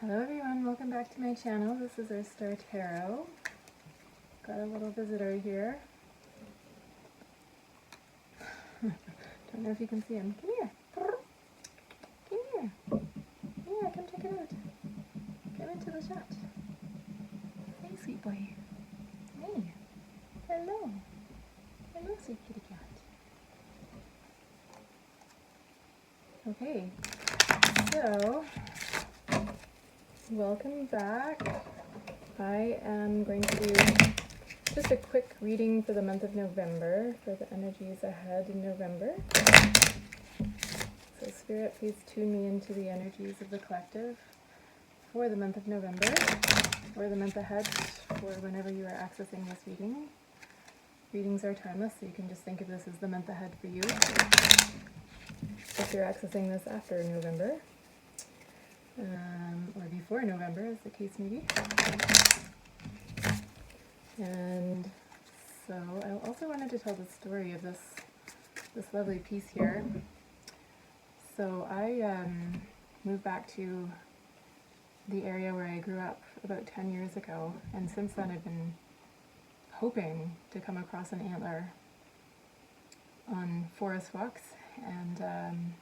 Hello everyone, welcome back to my channel. This is EarthStar Tarot. Got a little visitor here. Don't know if you can see him. Come here. Come here. Yeah, come check it out. Come into the shot. Hey, sweet boy. Hey. Hello. Hello, sweet kitty cat. Okay. So, welcome back. I am going to do just a quick reading for the month of November, for the energies ahead in November. So Spirit, please tune me into the energies of the collective for the month of November, or the month ahead, for whenever you are accessing this reading. Readings are timeless, so you can just think of this as the month ahead for you. If you're accessing this after November, or before November, as the case may be. And so I also wanted to tell the story of this lovely piece here. So I moved back to the area where I grew up about 10 years ago, and since then I've been hoping to come across an antler on forest walks, and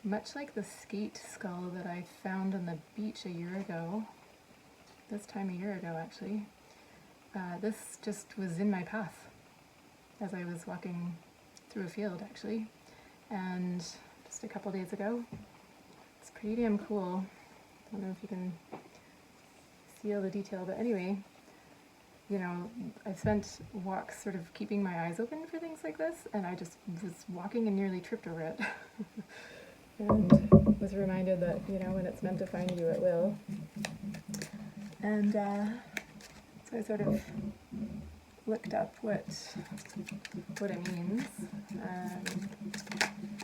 much like the skate skull that I found on the beach a year ago, this time a year ago actually, this just was in my path as I was walking through a field actually, and just a couple days ago. It's pretty damn cool. I don't know if you can see all the detail, but anyway, you know, I've spent walks sort of keeping my eyes open for things like this, and I just was walking and nearly tripped over it. And was reminded that, you know, when it's meant to find you, it will. And so I sort of looked up what it means.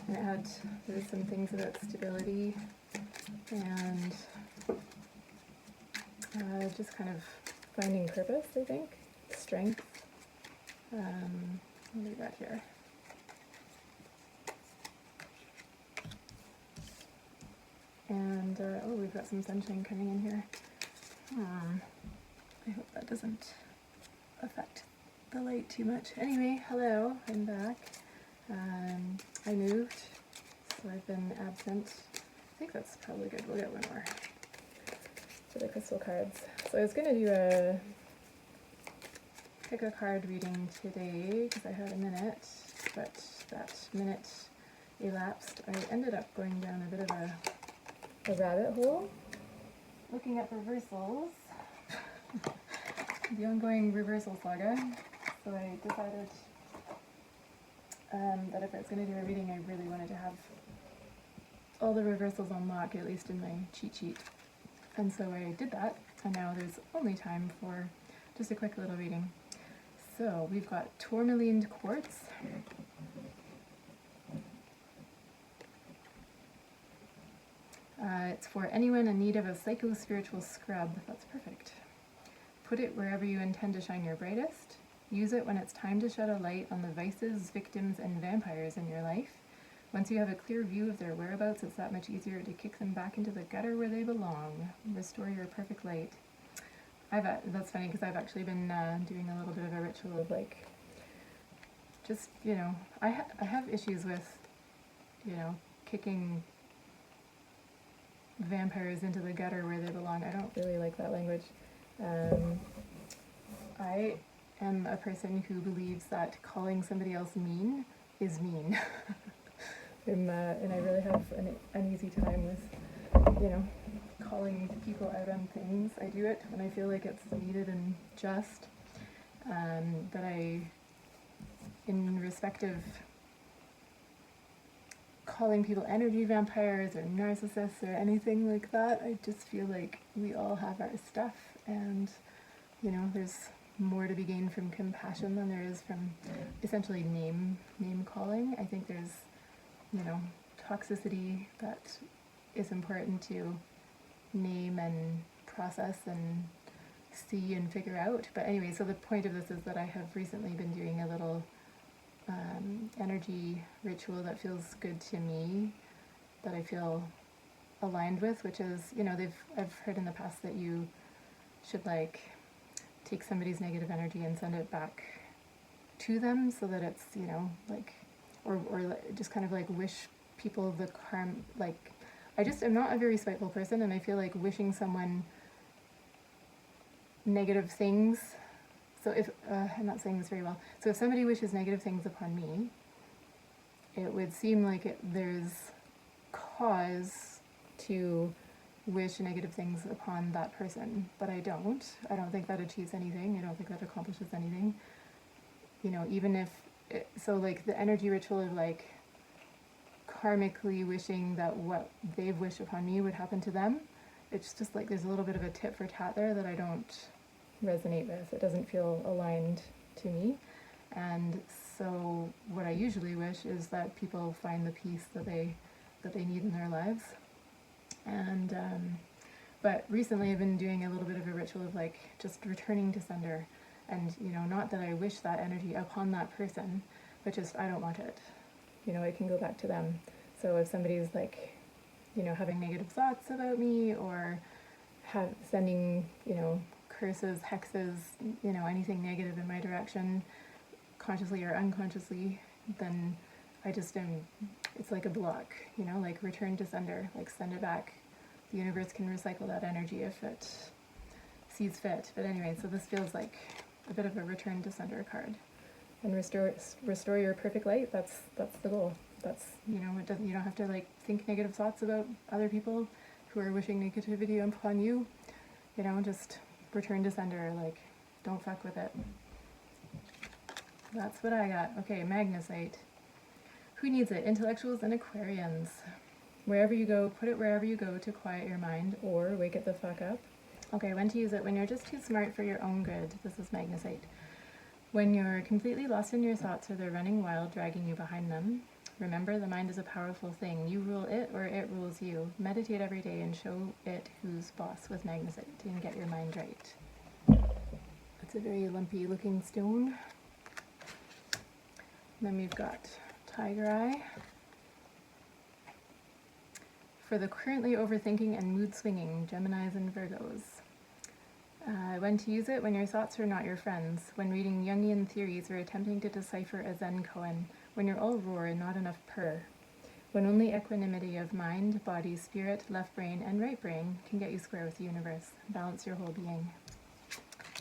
And there was some things about stability and just kind of finding purpose, I think, strength. What do we got here? And, oh, we've got some sunshine coming in here. I hope that doesn't affect the light too much. Anyway, hello, I'm back. I moved, so I've been absent. I think that's probably good. We'll get one more for the crystal cards. So I was going to do pick a card reading today because I had a minute, but that minute elapsed. I ended up going down a bit of a rabbit hole, looking at reversals, the ongoing reversal saga. So I decided that if I was going to do a reading, I really wanted to have all the reversals on lock, at least in my cheat sheet. And so I did that, and now there's only time for just a quick little reading. So we've got tourmaline quartz. It's for anyone in need of a psycho-spiritual scrub. That's perfect. Put it wherever you intend to shine your brightest. Use it when it's time to shed a light on the vices, victims, and vampires in your life. Once you have a clear view of their whereabouts, it's that much easier to kick them back into the gutter where they belong. Restore your perfect light. That's funny because I've actually been doing a little bit of a ritual of like, just, you know, I have issues with, you know, kicking vampires into the gutter where they belong. I don't really like that language. I am a person who believes that calling somebody else mean is mean. And I really have an uneasy time with, you know, calling people out on things. I do it when I feel like it's needed and just. But in respect of calling people energy vampires or narcissists or anything like that, I just feel like we all have our stuff, and, you know, there's more to be gained from compassion than there is from essentially name calling. I think there's, you know, toxicity that is important to name and process and see and figure out. But anyway, so the point of this is that I have recently been doing a little energy ritual that feels good to me, that I feel aligned with, which is, you know, I've heard in the past that you should like take somebody's negative energy and send it back to them so that it's, you know, like, or just kind of like wish people the karma, like, I'm not a very spiteful person, and I feel like wishing someone negative things, so if, I'm not saying this very well, so if somebody wishes negative things upon me, it would seem like there's cause to wish negative things upon that person, but I don't think that achieves anything, I don't think that accomplishes anything, you know, even if, so like the energy ritual of like karmically wishing that what they've wished upon me would happen to them, it's just like there's a little bit of a tit for tat there that I don't resonate with. It doesn't feel aligned to me. And so what I usually wish is that people find the peace that they need in their lives. And but recently I've been doing a little bit of a ritual of like just returning to sender, and you know, not that I wish that energy upon that person, but just I don't want it. You know, it can go back to them. So if somebody's like, you know, having negative thoughts about me, or sending, you know, curses, hexes, you know, anything negative in my direction, consciously or unconsciously, then I just am, it's like a block, you know, like return to sender, like send it back. The universe can recycle that energy if it sees fit. But anyway, so this feels like a bit of a return to sender card. And restore your perfect light. That's the goal. That's, you know, you don't have to like think negative thoughts about other people who are wishing negativity upon you. You know, just return to sender. Like, don't fuck with it. That's what I got. Okay, magnesite. Who needs it? Intellectuals and Aquarians. Wherever you go, put it wherever you go to quiet your mind or wake it the fuck up. Okay, when to use it? When you're just too smart for your own good. This is magnesite. When you're completely lost in your thoughts or they're running wild, dragging you behind them, remember the mind is a powerful thing. You rule it or it rules you. Meditate every day and show it who's boss with magnesite and get your mind right. It's a very lumpy looking stone. And then we've got tiger eye. For the currently overthinking and mood swinging Geminis and Virgos. When to use it? When your thoughts are not your friends, when reading Jungian theories or attempting to decipher a Zen koan, when you're all roar and not enough purr, when only equanimity of mind, body, spirit, left brain, and right brain can get you square with the universe, balance your whole being.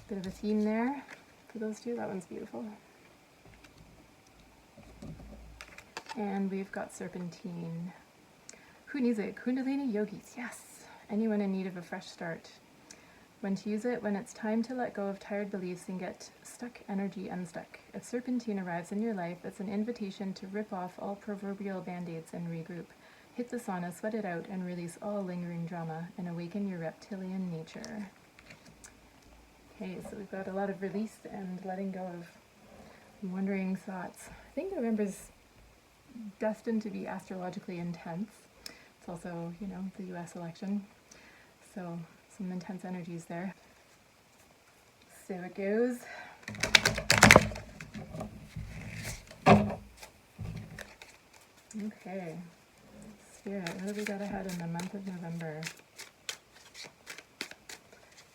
Bit of a theme there for those two. That one's beautiful. And we've got serpentine. Who needs it? Kundalini yogis, yes. Anyone in need of a fresh start. When to use it? When it's time to let go of tired beliefs and get stuck energy unstuck. If serpentine arrives in your life, it's an invitation to rip off all proverbial band-aids and regroup. Hit the sauna, sweat it out, and release all lingering drama, and awaken your reptilian nature. Okay, so we've got a lot of release and letting go of wandering thoughts. I think November's destined to be astrologically intense. It's also, you know, the US election, so some intense energies there. So it goes. Okay, Spirit, what have we got ahead in the month of November?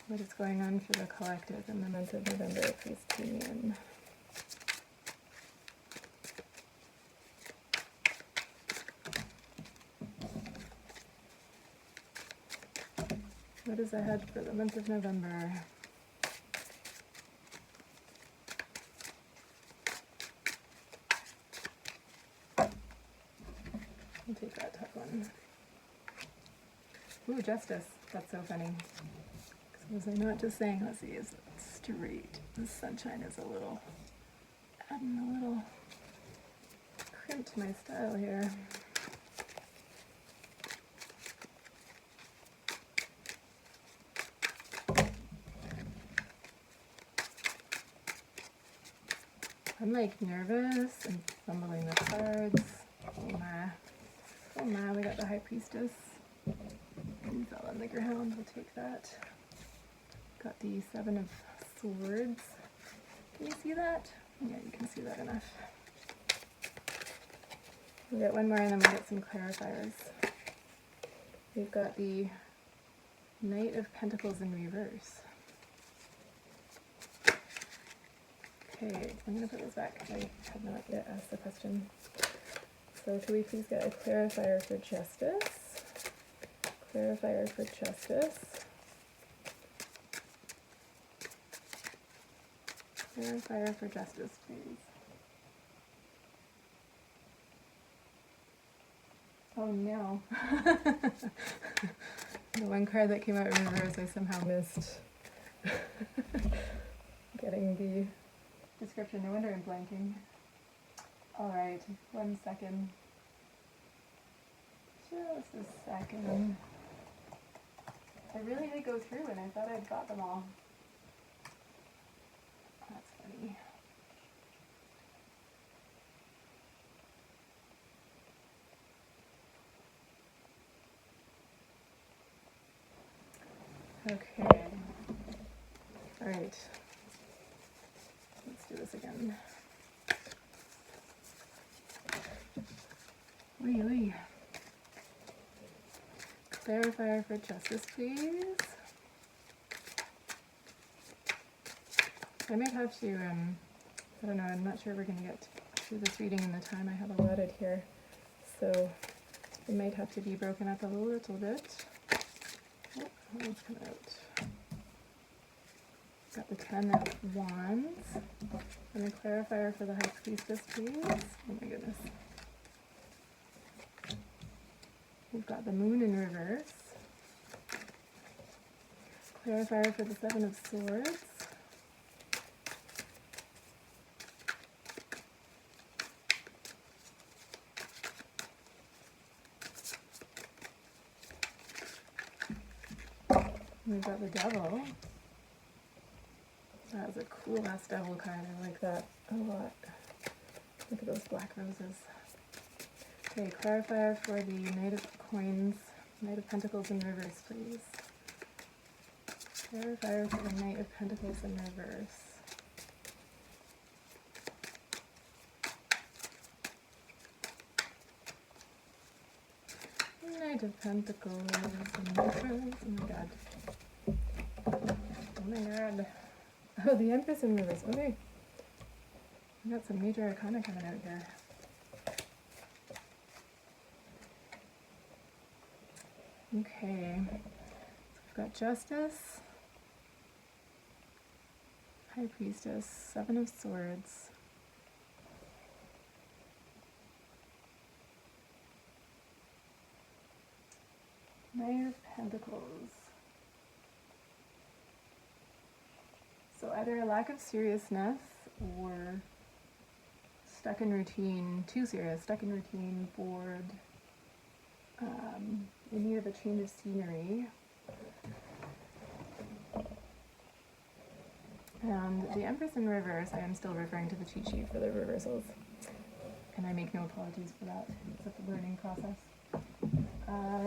What is going on for the collective in the month of November? Please tune in. What is ahead for the month of November? I'll take that top one. Ooh, justice. That's so funny. Was I not just saying, let's see, is it straight? The sunshine is adding a little crimp to my style here. I'm like nervous and fumbling the cards. Oh my, we got the High Priestess. He fell on the ground, we'll take that. Got the Seven of Swords. Can you see that? Yeah, you can see that enough. We'll get one more and then we'll get some clarifiers. we've got the Knight of Pentacles in reverse. Okay, I'm going to put this back because I have not yet asked the question. So could we please get a clarifier for justice? Clarifier for justice. Clarifier for justice, please. Oh no. The one card that came out in reverse, I somehow missed getting the description. No wonder I'm blanking. Alright, 1 second. Just a second. I really did go through and I thought I'd got them all. That's funny. Okay. Alright. Let's do this again. Wee wee. Clarifier for justice, please. I might have to, I don't know, I'm not sure we're going to get through this reading in the time I have allotted here. So it might have to be broken up a little bit. Oh, what's coming out? Got the 10 of Wands. And a clarifier for the High Priestess, please. Oh my goodness. We've got the Moon in reverse. Clarifier for the 7 of Swords. We've got the Devil. That is a cool ass devil card. I like that a lot. Look at those black roses. Okay, clarifier for the Knight of Coins, Knight of Pentacles in reverse, please. Clarifier for the Knight of Pentacles in reverse. Knight of Pentacles in reverse. Oh my god. Oh my god. Oh, the Empress in reverse. Okay. We got some major arcana coming out here. Okay. So we've got Justice, High Priestess, 7 of Swords. Knight of Pentacles. So either a lack of seriousness or stuck in routine, too serious, stuck in routine, bored, in need of a change of scenery. And the Empress in reverse, I am still referring to the cheat sheet for the reversals. And I make no apologies for that. It's a learning process.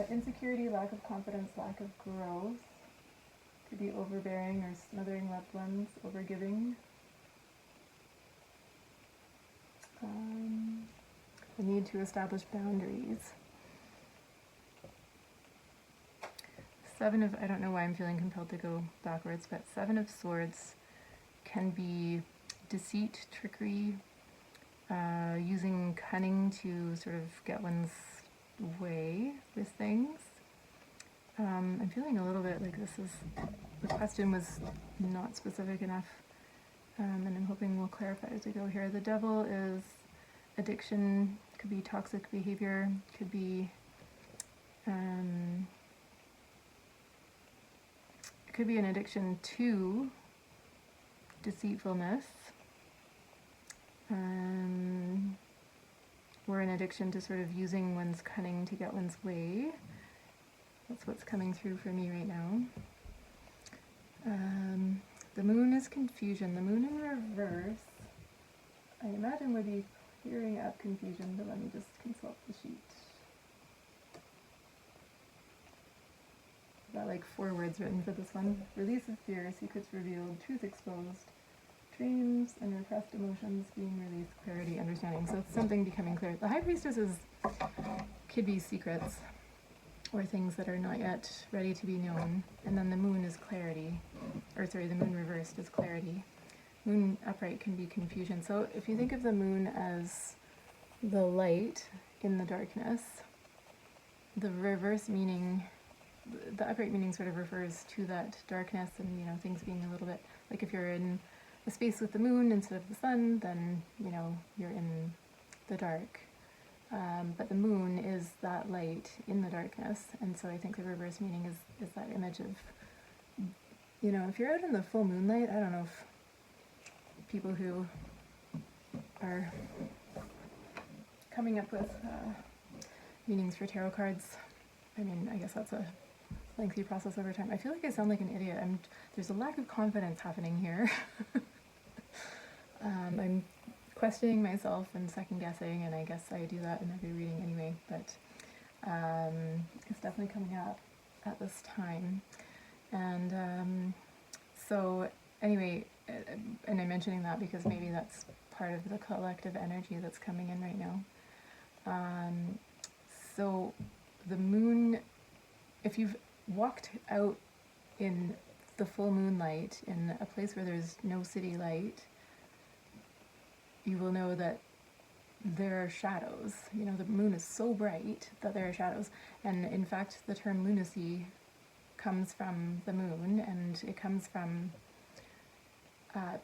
Insecurity, lack of confidence, lack of growth. Could be overbearing or smothering loved ones, overgiving. The need to establish boundaries. 7 of, I don't know why I'm feeling compelled to go backwards, but 7 of Swords can be deceit, trickery, using cunning to sort of get one's way with things. I'm feeling a little bit like the question was not specific enough, and I'm hoping we'll clarify as we go here. The Devil is addiction, could be toxic behavior, could be an addiction to deceitfulness, or an addiction to sort of using one's cunning to get one's way. That's what's coming through for me right now. The Moon is confusion. The Moon in reverse, I imagine, would be clearing up confusion, but let me just consult the sheet. I've got like 4 words written for this one. Release of fear, secrets revealed, truth exposed, dreams and repressed emotions being released, clarity, understanding. So it's something becoming clear. The High Priestess could be secrets. or things that are not yet ready to be known. And then the moon is clarity, or sorry, the moon reversed is clarity. Moon upright can be confusion. So if you think of the moon as the light in the darkness, the reverse meaning, the upright meaning sort of refers to that darkness and, you know, things being a little bit, like if you're in a space with the moon instead of the sun, then, you know, you're in the dark. But the moon is that light in the darkness, and so I think the reverse meaning is that image of, you know, if you're out in the full moonlight, I don't know if people who are coming up with meanings for tarot cards, I mean, I guess that's a lengthy process over time. I feel like I sound like an idiot. There's a lack of confidence happening here. I'm questioning myself and second guessing, and I guess I do that in every reading anyway, but it's definitely coming up at this time. And so anyway, and I'm mentioning that because maybe that's part of the collective energy that's coming in right now. So the moon, if you've walked out in the full moonlight in a place where there's no city light, you will know that there are shadows. You know, the moon is so bright that there are shadows. And in fact, the term lunacy comes from the moon, and it comes from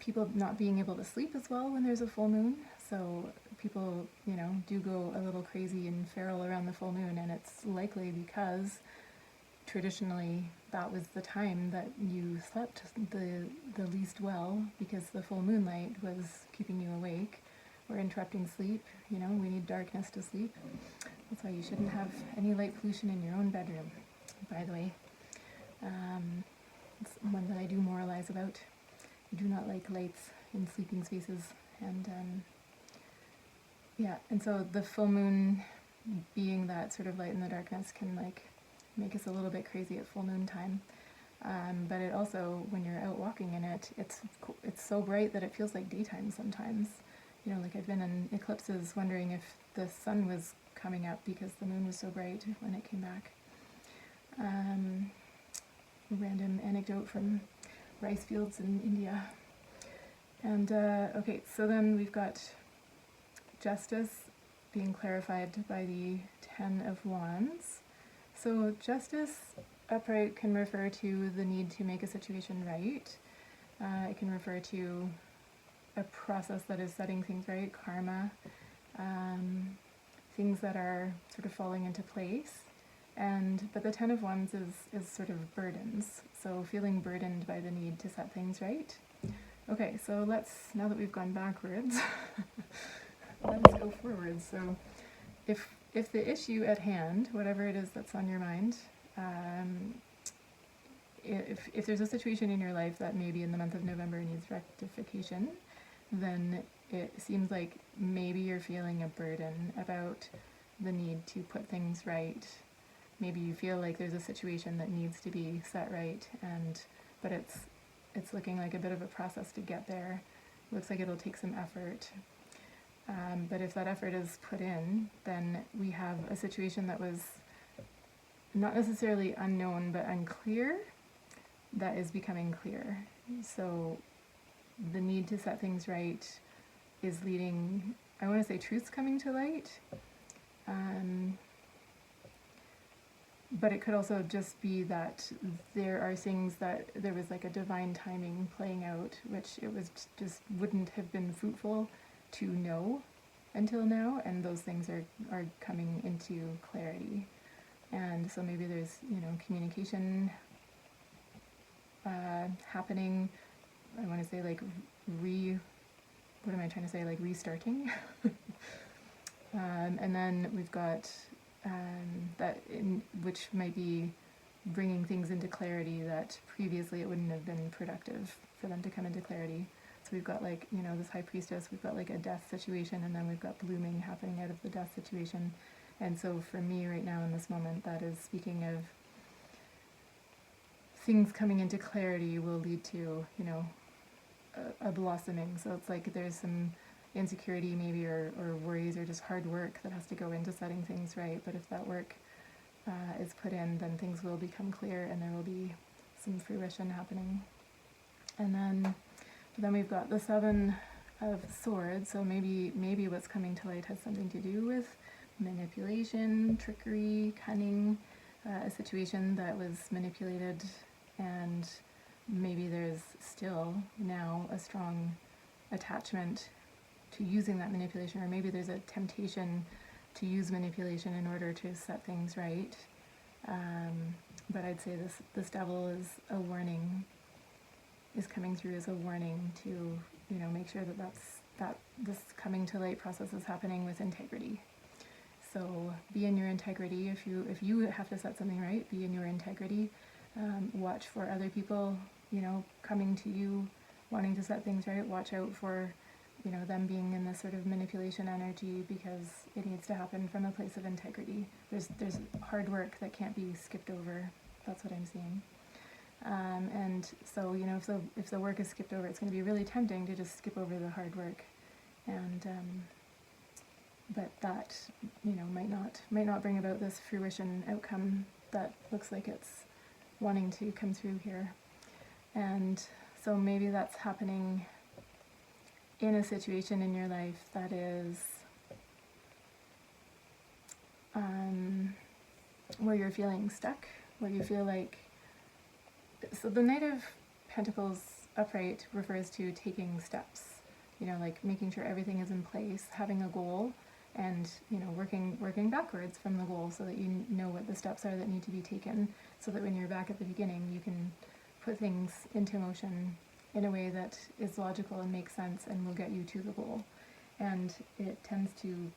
people not being able to sleep as well when there's a full moon. So people, you know, do go a little crazy and feral around the full moon, and it's likely because traditionally that was the time that you slept the least well, because the full moonlight was keeping you awake or interrupting sleep. You know, we need darkness to sleep. That's why you shouldn't have any light pollution in your own bedroom, by the way. It's one that I do moralize about. I do not like lights in sleeping spaces. And yeah, and so the full moon being that sort of light in the darkness can like make us a little bit crazy at full moon time. But it also, when you're out walking in it, it's so bright that it feels like daytime sometimes. You know, like I've been in eclipses wondering if the sun was coming up because the moon was so bright when it came back. Random anecdote from rice fields in India. And okay, so then we've got justice being clarified by the Ten of Wands. So justice upright can refer to the need to make a situation right. It can refer to a process that is setting things right, karma, things that are sort of falling into place. But the Ten of Wands is sort of burdens, so feeling burdened by the need to set things right. Okay, so now that we've gone backwards, let's go forward. So if the issue at hand, whatever it is that's on your mind, if there's a situation in your life that maybe in the month of November needs rectification, then it seems like maybe you're feeling a burden about the need to put things right. Maybe you feel like there's a situation that needs to be set right, but it's looking like a bit of a process to get there. Looks like it'll take some effort. But if that effort is put in, then we have a situation that was not necessarily unknown but unclear that is becoming clear. So the need to set things right is leading, I want to say, truths coming to light. But it could also just be that there are things that there was like a divine timing playing out, which it was just wouldn't have been fruitful to know until now, and those things are coming into clarity. And so maybe there's, you know, communication happening. I want to say like restarting. And then we've got which might be bringing things into clarity that previously it wouldn't have been productive for them to come into clarity. So we've got like, you know, this high priestess, we've got like a death situation, and then we've got blooming happening out of the death situation. And so for me right now in this moment, that is speaking of things coming into clarity will lead to, you know, a blossoming. So it's like there's some insecurity maybe or worries or just hard work that has to go into setting things right. But if that work is put in, then things will become clear and there will be some fruition happening. And then we've got the Seven of Swords, so maybe what's coming to light has something to do with manipulation, trickery, cunning, a situation that was manipulated, and maybe there's still now a strong attachment to using that manipulation, or maybe there's a temptation to use manipulation in order to set things right. But I'd say this devil is a warning, is coming through as a warning to, you know, make sure that this coming to light process is happening with integrity. So be in your integrity. If you have to set something right, be in your integrity. Watch for other people, you know, coming to you, wanting to set things right. Watch out for, you know, them being in this sort of manipulation energy, because it needs to happen from a place of integrity. There's hard work that can't be skipped over. That's what I'm seeing. And so, you know, if the work is skipped over, it's going to be really tempting to just skip over the hard work, and but that, you know, might not bring about this fruition outcome that looks like it's wanting to come through here. And so maybe that's happening in a situation in your life that is where you're feeling stuck, where you feel like, so the Knight of Pentacles upright refers to taking steps, you know, like making sure everything is in place, having a goal, and, you know, working backwards from the goal so that you know what the steps are that need to be taken, so that when you're back at the beginning you can put things into motion in a way that is logical and makes sense and will get you to the goal. And it tends to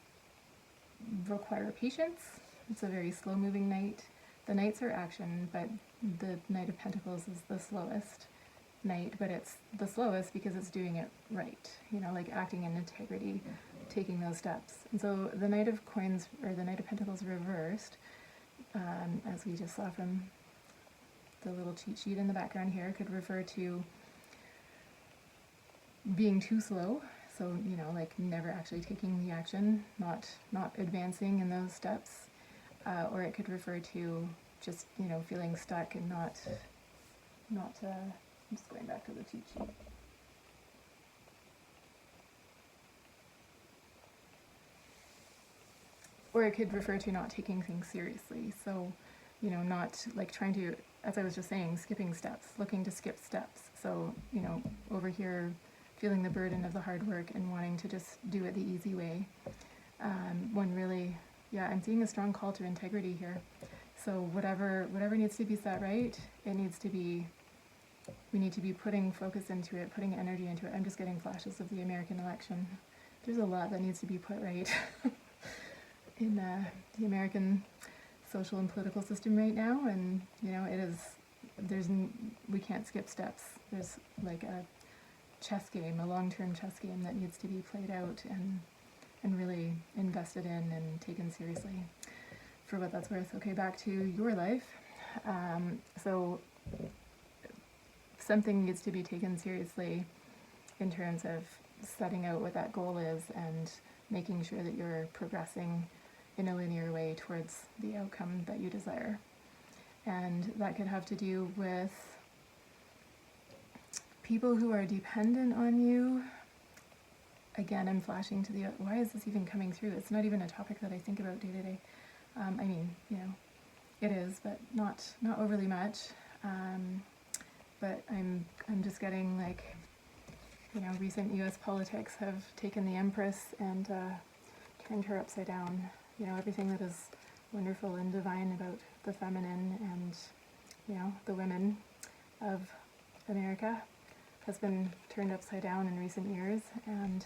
require patience. It's a very slow moving knight. The knights are action, but the Knight of Pentacles is the slowest knight, but it's the slowest because it's doing it right, you know, like acting in integrity, taking those steps. And so the Knight of Coins, or the Knight of Pentacles reversed, as we just saw from the little cheat sheet in the background here, could refer to being too slow. So, you know, like never actually taking the action, not advancing in those steps, or it could refer to just, you know, feeling stuck and not. I'm just going back to the cheat sheet. Or it could refer to not taking things seriously. So, you know, not like trying to, as I was just saying, skipping steps, looking to skip steps. So, you know, over here, feeling the burden of the hard work and wanting to just do it the easy way. When really, yeah, I'm seeing a strong call to integrity here. So whatever needs to be set right, it needs to be, we need to be putting focus into it, putting energy into it. I'm just getting flashes of the American election. There's a lot that needs to be put right in the American social and political system right now, and, you know, we can't skip steps. There's like a chess game, a long-term chess game that needs to be played out and really invested in and taken seriously for what that's worth. Okay, back to your life. So something needs to be taken seriously in terms of setting out what that goal is and making sure that you're progressing in a linear way towards the outcome that you desire. And that could have to do with people who are dependent on you. Again, I'm flashing to the, why is this even coming through? It's not even a topic that I think about day to day. I mean, you know, it is, but not overly much. But I'm just getting like, you know, recent U.S. politics have taken the Empress and turned her upside down. You know, everything that is wonderful and divine about the feminine and, you know, the women of America has been turned upside down in recent years, and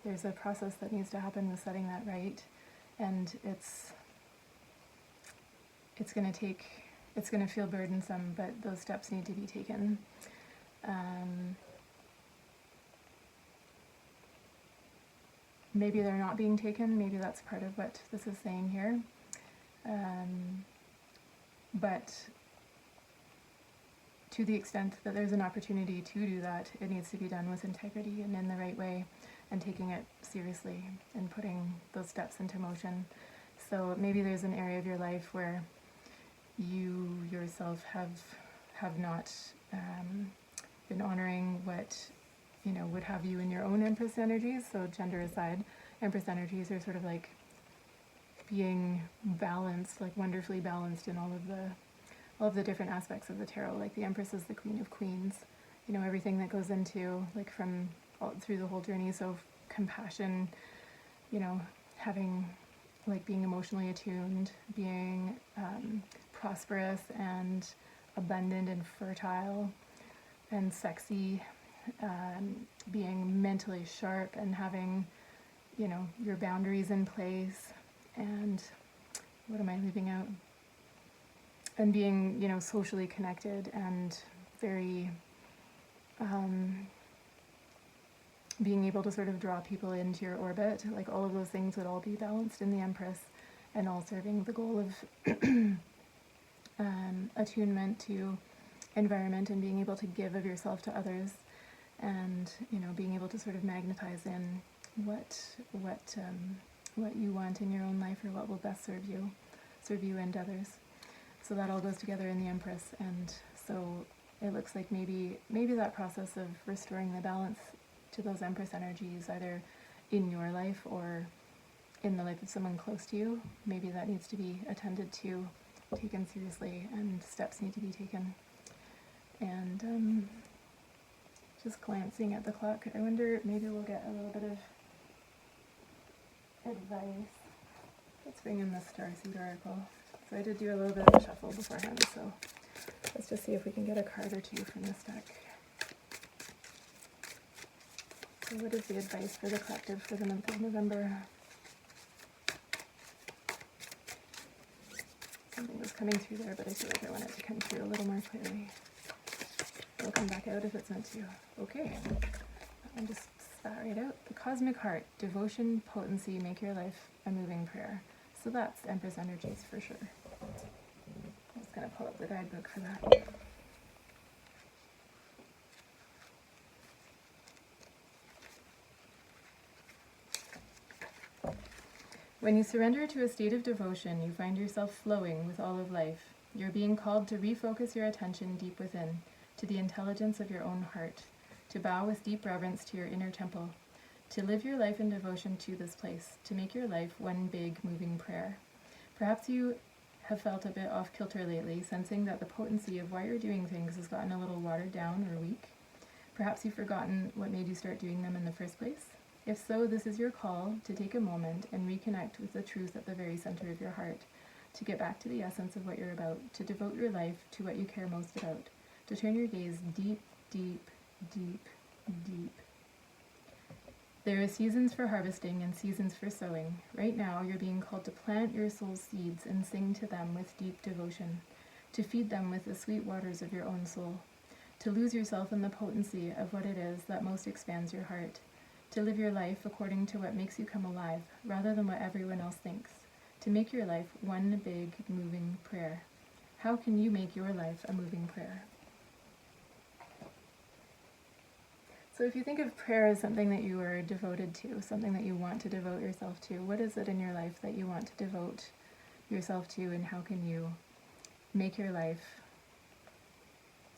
there's a process that needs to happen with setting that right, and it's going to feel burdensome, but those steps need to be taken. Maybe they're not being taken, maybe that's part of what this is saying here. But to the extent that there's an opportunity to do that, it needs to be done with integrity and in the right way, and taking it seriously and putting those steps into motion. So maybe there's an area of your life where you yourself have not been honoring what would have you in your own Empress energies. So gender aside, Empress energies are sort of like being balanced, like wonderfully balanced in all of the different aspects of the tarot. Like the Empress is the Queen of Queens. Everything that goes into, like, from all through the whole journey. So compassion, having, like, being emotionally attuned, being prosperous and abundant and fertile and sexy, being mentally sharp and having, your boundaries in place, and what am I leaving out? And being, socially connected and very, being able to sort of draw people into your orbit. Like, all of those things would all be balanced in the Empress, and all serving the goal of attunement to environment and being able to give of yourself to others, and being able to sort of magnetize in what you want in your own life, or what will best serve you and others. So that all goes together in the Empress. And so it looks like maybe that process of restoring the balance to those Empress energies, either in your life or in the life of someone close to you, maybe that needs to be attended to, taken seriously, and steps need to be taken. And just glancing at the clock, I wonder, maybe we'll get a little bit of advice. Let's bring in the Starseed Oracle. So I did do a little bit of a shuffle beforehand, so let's just see if we can get a card or two from this deck. So what is the advice for the collective for the month of November? Something was coming through there, but I feel like I want it to come through a little more clearly. It'll come back out if it's meant to. Okay, that one just spat right out. The Cosmic Heart, devotion, potency, make your life a moving prayer. So that's Empress energies for sure. I'm just going to pull up the guidebook for that. When you surrender to a state of devotion, you find yourself flowing with all of life. You're being called to refocus your attention deep within, to the intelligence of your own heart, to bow with deep reverence to your inner temple, to live your life in devotion to this place, to make your life one big moving prayer. Perhaps you have felt a bit off kilter lately, sensing that the potency of why you're doing things has gotten a little watered down or weak. Perhaps you've forgotten what made you start doing them in the first place. If so, this is your call to take a moment and reconnect with the truth at the very center of your heart, to get back to the essence of what you're about, to devote your life to what you care most about, to turn your gaze deep, deep, deep, deep. There are seasons for harvesting and seasons for sowing. Right now, you're being called to plant your soul's seeds and sing to them with deep devotion, to feed them with the sweet waters of your own soul, to lose yourself in the potency of what it is that most expands your heart, to live your life according to what makes you come alive, rather than what everyone else thinks, to make your life one big moving prayer. How can you make your life a moving prayer? So if you think of prayer as something that you are devoted to, something that you want to devote yourself to, what is it in your life that you want to devote yourself to, and how can you make your life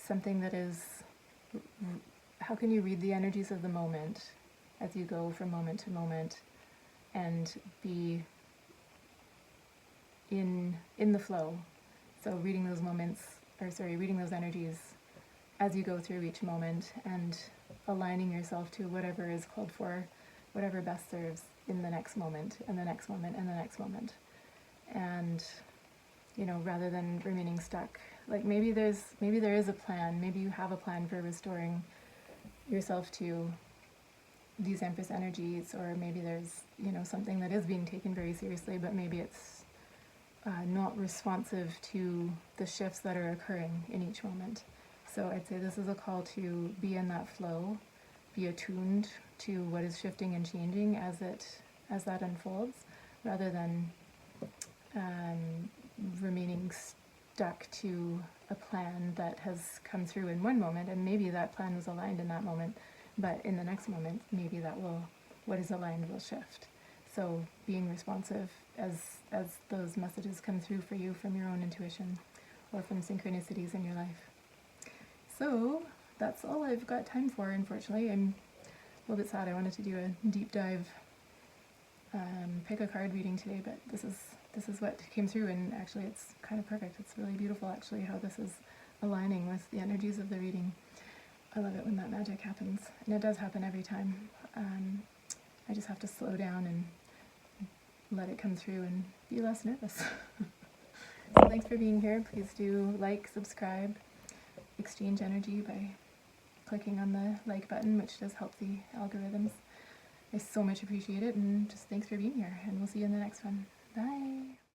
something that is, how can you read the energies of the moment as you go from moment to moment and be in the flow? So reading those reading those energies as you go through each moment, and aligning yourself to whatever is called for, whatever best serves in the next moment, and the next moment, and the next moment. And, rather than remaining stuck, like maybe there is a plan, maybe you have a plan for restoring yourself to these Empress energies, or maybe there's, something that is being taken very seriously, but maybe it's not responsive to the shifts that are occurring in each moment. So I'd say this is a call to be in that flow, be attuned to what is shifting and changing as that unfolds, rather than remaining stuck to a plan that has come through in one moment, and maybe that plan was aligned in that moment, but in the next moment, maybe what is aligned will shift. So being responsive as those messages come through for you from your own intuition. orphan synchronicities in your life. So that's all I've got time for, unfortunately. I'm a little bit sad. I wanted to do a deep dive pick a card reading today, but this is what came through, and actually it's kind of perfect. It's really beautiful actually how this is aligning with the energies of the reading. I love it when that magic happens, and it does happen every time. I just have to slow down and let it come through and be less nervous. So thanks for being here. Please do like, subscribe, exchange energy by clicking on the like button, which does help the algorithms. I so much appreciate it, and just thanks for being here, and we'll see you in the next one. Bye!